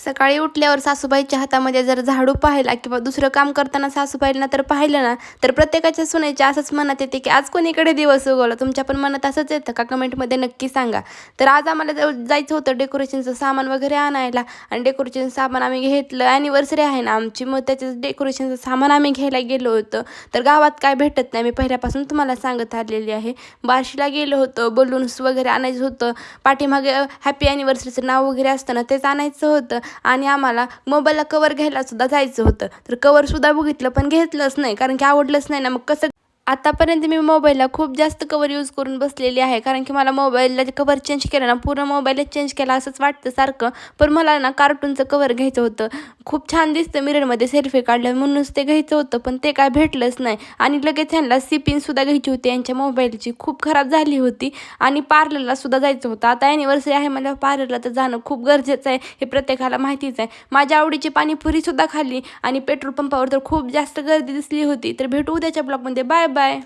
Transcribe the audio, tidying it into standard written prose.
सकाळी उठल्यावर सासूबाईच्या हातामध्ये जर झाडू पाहिला किंवा दुसरं काम करताना सासूबाईंना तर पाहिलं ना, तर प्रत्येकाच्या सुनेच्या असंच मनात येते की आज कोणीकडे दिवस उगवला. तुमच्या पण मनात असंच येतं का? कमेंटमध्ये नक्की सांगा. तर आज आम्हाला जायचं होतं डेकोरेशनचं सामान वगैरे आणायला आणि डेकोरेशनचं सामान आम्ही घेतलं. ॲनिव्हर्सरी आहे ना आमची, मग त्याचं डेकोरेशनचं सामान आम्ही घ्यायला गेलो होतो. तर गावात काय भेटत नाही, मी पहिल्यापासून तुम्हाला सांगत आलेली आहे. बार्शीला गेलो होतो, बलून्स वगैरे आणायचं होतं. पाठीमागे हॅपी ॲनिव्हर्सरीचं नाव वगैरे असतं ना, तेच आणायचं होतं. आणि आम्हाला मोबाईलला कवर घ्यायला सुद्धा जायचं होतं. तर कवरसुद्धा बघितलं पण घेतलंच नाही, कारण की आवडलंच नाही ना. मग कसं आतापर्यंत मी मोबाईलला खूप जास्त कवर यूज करून बसलेली आहे, कारण की मला मोबाईलला कवर चेंज केलं ना, पूर्ण मोबाईलच चेंज केला असंच वाटतं सारखं. पण मला ना कार्टूनचं कवर घ्यायचं होतं. खूप छान दिसतं मिररमध्ये सेल्फी काढलं म्हणूनच ते घ्यायचं होतं, पण ते काय भेटलंच नाही. आणि लगेच ह्यांना पिनसुद्धा घ्यायची होती यांच्या मोबाईलची, खूप खराब झाली होती. आणि पार्लरला सुद्धा जायचं होतं. आता ॲनिव्हर्सरी आहे मला, पार्लरला तर जाणं खूप गरजेचं आहे, हे प्रत्येकाला माहितीच आहे. माझ्या आवडीची पाणीपुरीसुद्धा खाल्ली आणि पेट्रोल पंपावर तर खूप जास्त गर्दी दिसली होती. तर भेटू उद्याच्या ब्लॉगमध्ये. Bye bye.